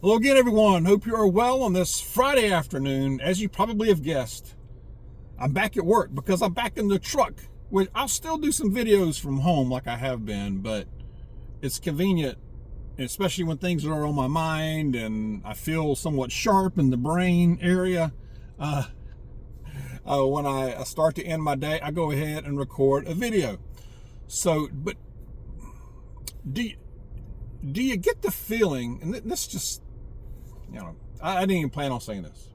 Hello again, everyone. Hope you are well on this Friday afternoon. As you probably have guessed, I'm back at work because I'm back in the truck. Which I'll still do some videos from home like I have been, but it's convenient, especially when things are on my mind and I feel somewhat sharp in the brain area. When I start to end my day, I go ahead and record a video. So, but do you get the feeling, and this just, I didn't even plan on saying this.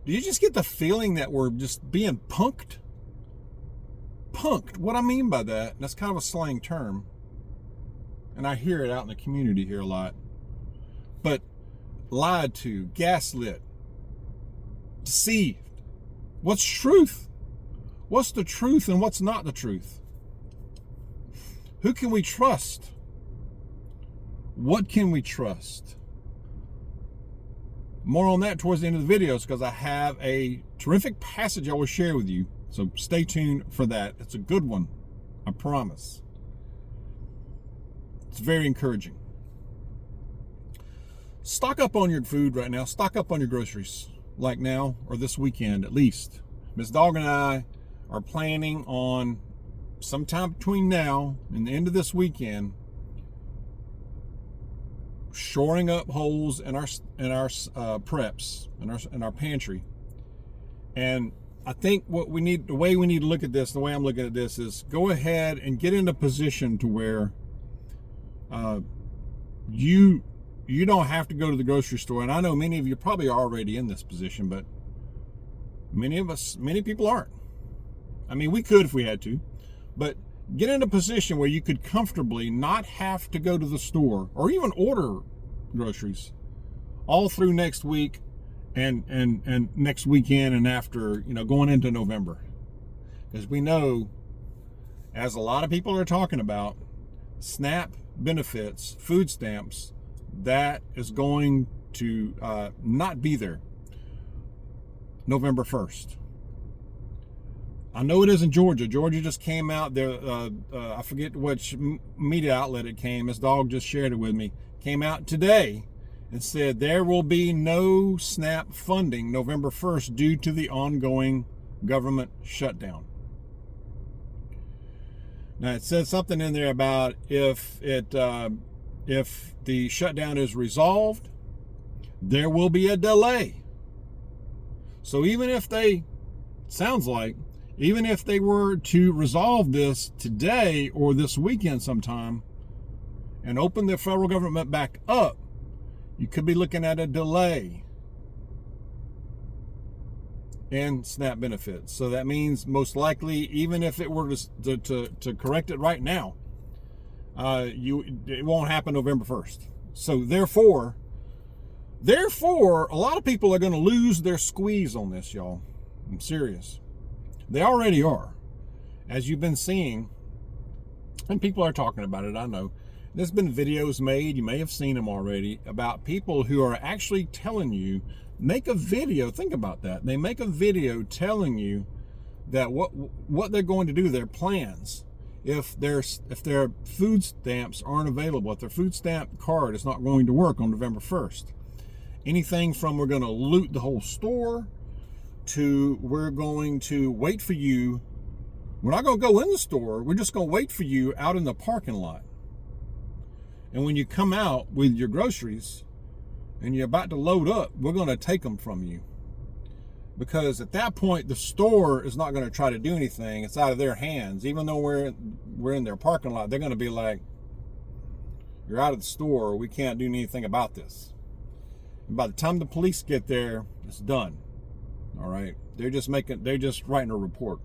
Do you just get the feeling that we're just being punked? Punked. What I mean by that, that's kind of a slang term, and I hear it out in the community here a lot. But lied to, gaslit, deceived. What's truth? What's the truth and what's not the truth? Who can we trust? What can we trust? More on that towards the end of the videos because I have a terrific passage I will share with you. So stay tuned for that. It's a good one, I promise. It's very encouraging. Stock up on your food right now. Stock up on your groceries like now or this weekend at least. Miss Dog and I are planning on sometime between now and the end of this weekend shoring up holes in our preps in our pantry. And I think the way we need to look at this, the way I'm looking at this is go ahead and get in a position to where you don't have to go to the grocery store. And I know many of you probably are already in this position, but many people aren't. I mean, we could if we had to, but get in a position where you could comfortably not have to go to the store or even order groceries all through next week and next weekend and after, going into November. Because we know, as a lot of people are talking about, SNAP benefits, food stamps, that is going to not be there November 1st. I know it is in Georgia. Georgia just came out there. I forget which media outlet it came. This dog just shared it with me. Came out today and said there will be no SNAP funding November 1st due to the ongoing government shutdown. Now it says something in there about if the shutdown is resolved, there will be a delay. So even if they were to resolve this today or this weekend sometime and open the federal government back up, you could be looking at a delay in SNAP benefits. So that means most likely, even if it were to correct it right now, it won't happen November 1st. So therefore, a lot of people are going to lose their squeeze on this, y'all. I'm serious. They already are, as you've been seeing, and people are talking about it, I know. There's been videos made, you may have seen them already, about people who are actually telling you, make a video, think about that. They make a video telling you that what they're going to do, their plans, if their food stamps aren't available, if their food stamp card is not going to work on November 1st. Anything from we're going to loot the whole store, to we're going to wait for you. We're not going to go in the store. We're just going to wait for you out in the parking lot. And when you come out with your groceries and you're about to load up, we're going to take them from you. Because at that point, the store is not going to try to do anything. It's out of their hands. Even though we're in their parking lot, they're going to be like, you're out of the store. We can't do anything about this. And by the time the police get there, it's done. All right, they're just writing a report.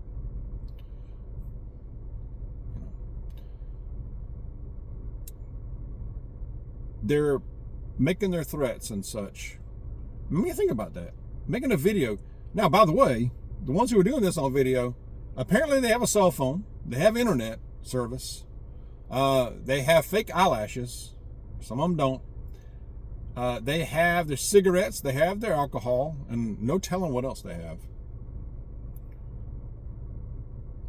They're making their threats and such. I mean, think about that. Making a video. Now, by the way, the ones who are doing this on video, apparently they have a cell phone. They have internet service. They have fake eyelashes. Some of them don't. They have their cigarettes, they have their alcohol, and no telling what else they have.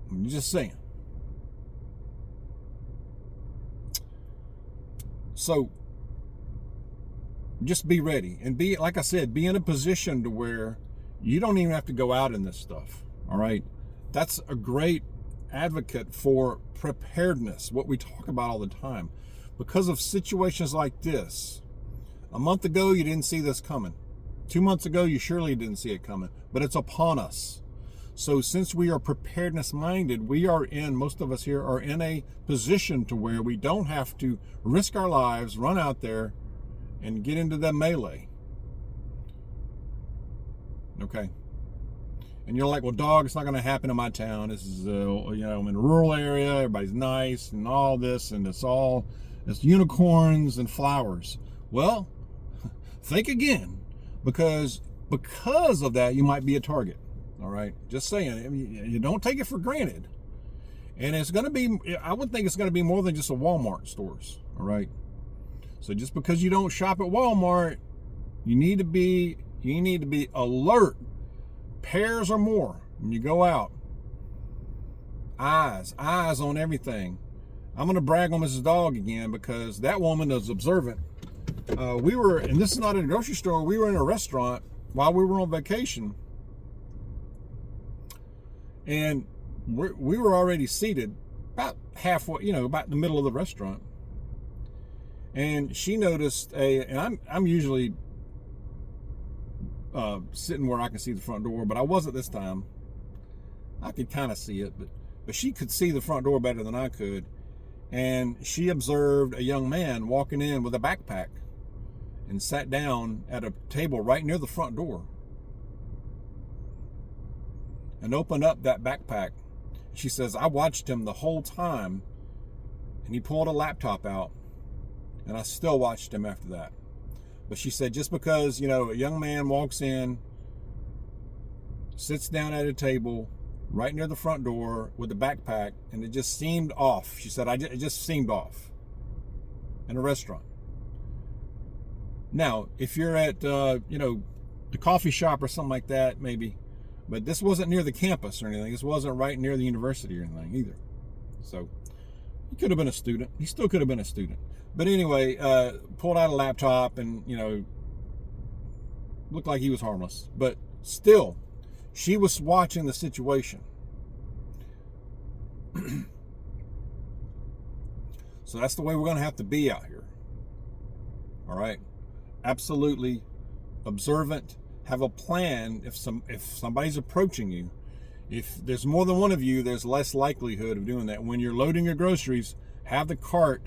I'm just saying. So just be ready and be, like I said, be in a position to where you don't even have to go out in this stuff. All right. That's a great advocate for preparedness, what we talk about all the time. Because of situations like this, a month ago, you didn't see this coming. 2 months ago, you surely didn't see it coming, but it's upon us. So since we are preparedness minded, most of us here are in a position to where we don't have to risk our lives, run out there and get into that melee. Okay. And you're like, well, dog, it's not going to happen in my town. This is, I'm in a rural area. Everybody's nice and all this, and it's unicorns and flowers. Well, think again, because of that, you might be a target. All right. Just saying, I mean, you don't take it for granted. And I would think it's going to be more than just a Walmart stores. All right. So just because you don't shop at Walmart, you need to be alert. Pairs or more when you go out. Eyes on everything. I'm going to brag on Mrs. Dog again because that woman is observant. And this is not in a grocery store, we were in a restaurant while we were on vacation. And we were already seated about halfway, about the middle of the restaurant. And she noticed and I'm usually sitting where I can see the front door, but I wasn't this time. I could kind of see it, but she could see the front door better than I could. And she observed a young man walking in with a backpack and sat down at a table right near the front door and opened up that backpack. She says, I watched him the whole time, and he pulled a laptop out, and I still watched him after that. But she said, just because, a young man walks in, sits down at a table right near the front door with a backpack, and it just seemed off. She said, it just seemed off in a restaurant. Now, if you're at, the coffee shop or something like that, maybe. But this wasn't near the campus or anything. This wasn't right near the university or anything either. So he could have been a student. He still could have been a student. But anyway, pulled out a laptop and, looked like he was harmless. But still, she was watching the situation. So that's the way we're going to have to be out here. All right? Absolutely observant. Have a plan. If somebody's approaching you, if there's more than one of you, there's less likelihood of doing that. When you're loading your groceries, have the cart.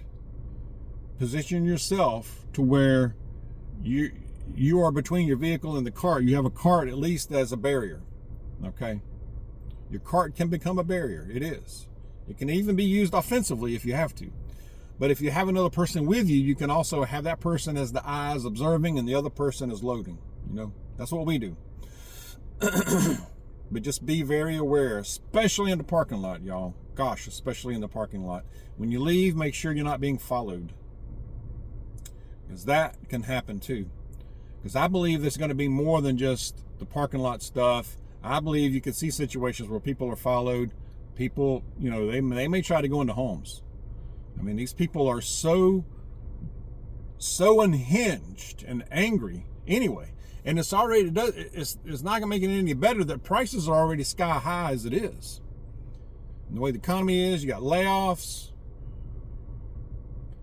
Position yourself to where you are between your vehicle and the cart. You have a cart at least as a barrier. Okay? Your cart can become a barrier. It is. It can even be used offensively if you have to. But if you have another person with you, you can also have that person as the eyes observing and the other person is loading. That's what we do. But just be very aware, especially in the parking lot, y'all. Gosh, especially in the parking lot. When you leave, make sure you're not being followed. Because that can happen too. Because I believe there's going to be more than just the parking lot stuff. I believe you could see situations where people are followed. People, they may try to go into homes. I mean, these people are so unhinged and angry anyway. And it's not going to make it any better that prices are already sky high as it is. And the way the economy is, you got layoffs.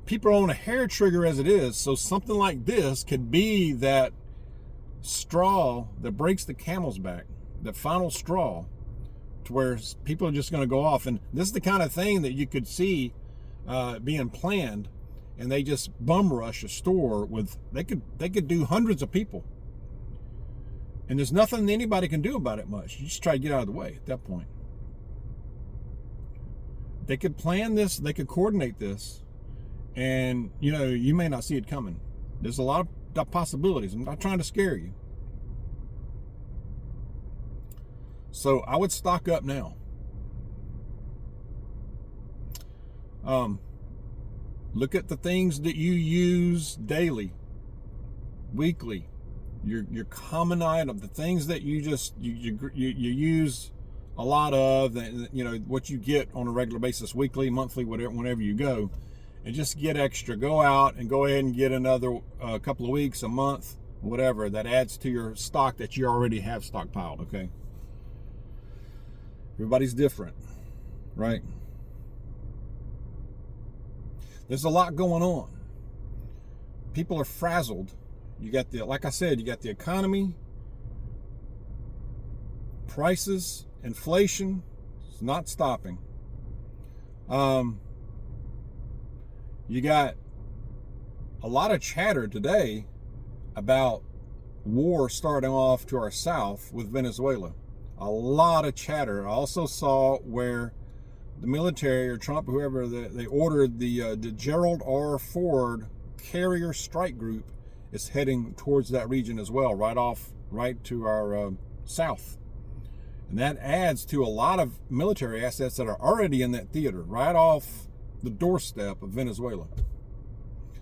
People are on a hair trigger as it is. So something like this could be that straw that breaks the camel's back, the final straw, to where people are just going to go off. And this is the kind of thing that you could see being planned, and they just bum rush a store with, they could do hundreds of people. And there's nothing anybody can do about it much. You just try to get out of the way at that point. They could plan this, they could coordinate this, and you may not see it coming. There's a lot of possibilities. I'm not trying to scare you. So I would stock up now. Look at the things that you use daily, weekly, your common item, the things that you use a lot of, what you get on a regular basis, weekly, monthly, whatever, whenever you go, and just get extra. Go out and go ahead and get another couple of weeks, a month, whatever, that adds to your stock that you already have stockpiled, okay? Everybody's different, right? There's a lot going on. People are frazzled. You got like I said, you got the economy, prices, inflation, it's not stopping. You got a lot of chatter today about war starting off to our south with Venezuela. A lot of chatter. I also saw where the military or Trump, whoever, they ordered the Gerald R. Ford carrier strike group is heading towards that region as well, right to our south. And that adds to a lot of military assets that are already in that theater, right off the doorstep of Venezuela.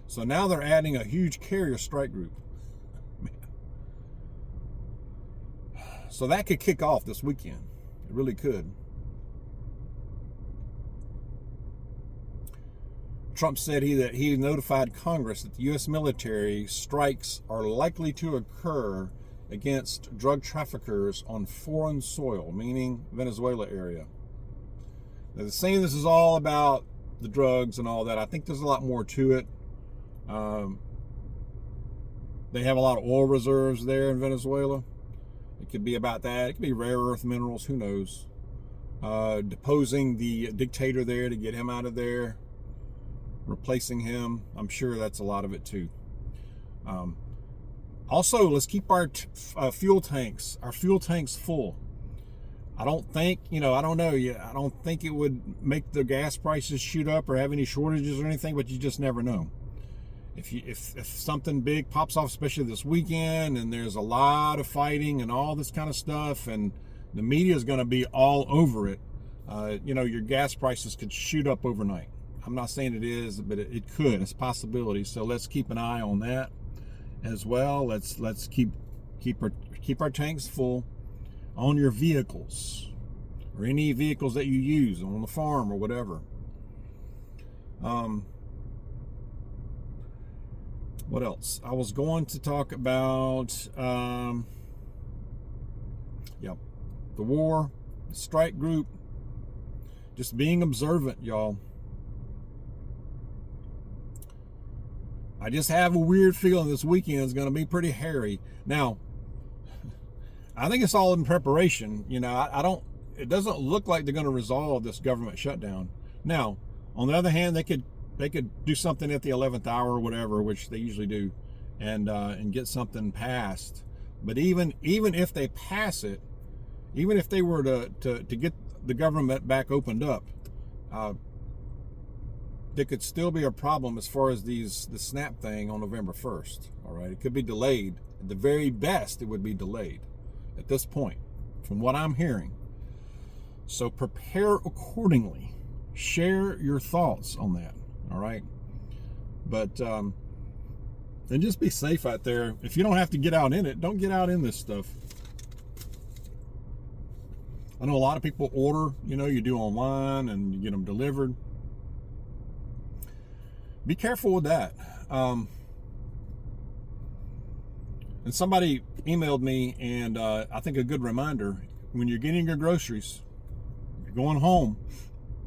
So now they're adding a huge carrier strike group. Man. So that could kick off this weekend. It really could. Trump said that he notified Congress that the U.S. military strikes are likely to occur against drug traffickers on foreign soil, meaning Venezuela area. Now, they're saying this is all about the drugs and all that. I think there's a lot more to it. They have a lot of oil reserves there in Venezuela. It could be about that. It could be rare earth minerals. Who knows? Deposing the dictator there to get him out of there. Replacing him. I'm sure that's a lot of it too. Also, let's keep our fuel tanks full. I don't think, I don't know. I don't think it would make the gas prices shoot up or have any shortages or anything, but you just never know. If something big pops off, especially this weekend, and there's a lot of fighting and all this kind of stuff, and the media is going to be all over it, your gas prices could shoot up overnight. I'm not saying it is, but it could. It's a possibility. So let's keep an eye on that as well. Let's keep our tanks full on your vehicles or any vehicles that you use on the farm or whatever. What else? I was going to talk about the war, the strike group, just being observant, y'all. I just have a weird feeling this weekend is going to be pretty hairy. Now, I think it's all in preparation. It doesn't look like they're going to resolve this government shutdown. Now, on the other hand, they could do something at the 11th hour or whatever, which they usually do, and get something passed. But even if they pass it, even if they were to get the government back opened up, there could still be a problem as far as the SNAP thing on November 1st. All right, it could be delayed. At the very best, it would be delayed at this point, from what I'm hearing. So prepare accordingly. Share your thoughts on that. All right, but and just be safe out there. If you don't have to get out in it, don't get out in this stuff. I know a lot of people order. You do online and you get them delivered. Be careful with that. And somebody emailed me, and I think a good reminder, when you're getting your groceries, you're going home,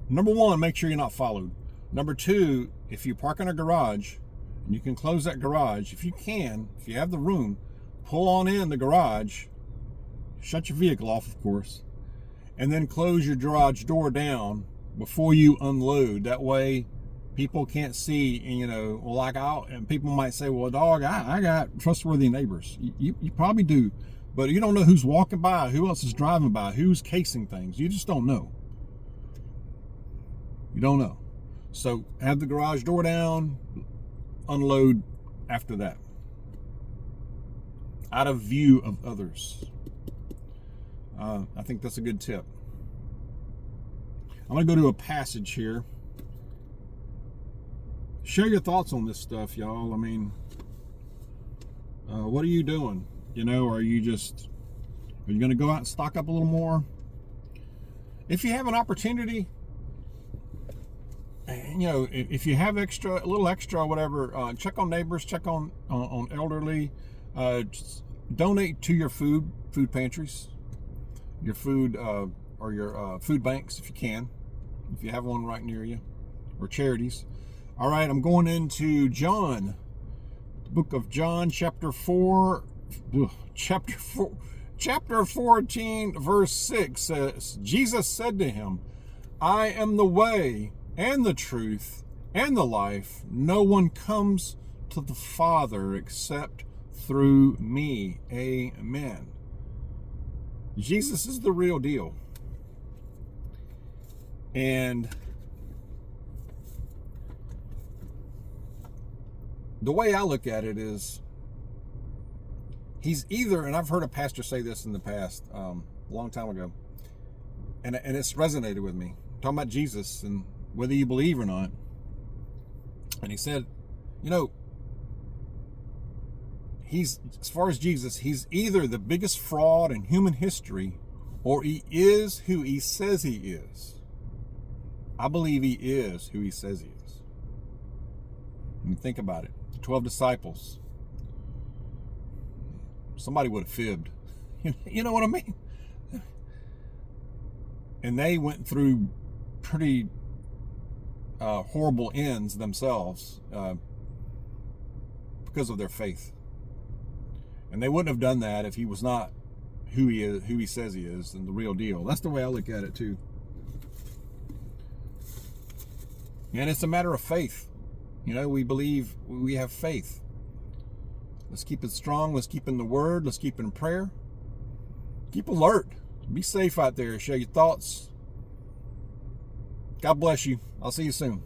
number one, make sure you're not followed. Number two, if you park in a garage, and you can close that garage, if you have the room, pull on in the garage, shut your vehicle off, of course, and then close your garage door down before you unload. That way, people can't see, and people might say, well, dog, I got trustworthy neighbors. You probably do, but you don't know who's walking by, who else is driving by, who's casing things. You just don't know. You don't know. So have the garage door down, unload after that. Out of view of others. I think that's a good tip. I'm going to go to a passage here. Share your thoughts on this stuff, y'all. I mean, what are you doing? Are you going to go out and stock up a little more? If you have an opportunity, if you have a little extra, whatever, check on neighbors, check on elderly, just donate to your food pantries, your food or your food banks if you can, if you have one right near you, or charities. All right, I'm going into John, the book of John, chapter 14, verse 6 says, Jesus said to him, I am the way and the truth and the life. No one comes to the Father except through me. Amen. Jesus is the real deal. And the way I look at it is, he's either, and I've heard a pastor say this in the past, a long time ago, and it's resonated with me, talking about Jesus and whether you believe or not. And he said, he's, as far as Jesus, he's either the biggest fraud in human history, or he is who he says he is. I believe he is who he says he is. I mean, think about it. The 12 disciples. Somebody would have fibbed. You know what I mean? And they went through pretty horrible ends themselves because of their faith. And they wouldn't have done that if he was not who he is, who he says he is, and the real deal. That's the way I look at it too. And it's a matter of faith. We believe, we have faith. Let's keep it strong. Let's keep in the Word. Let's keep in prayer. Keep alert. Be safe out there. Share your thoughts. God bless you. I'll see you soon.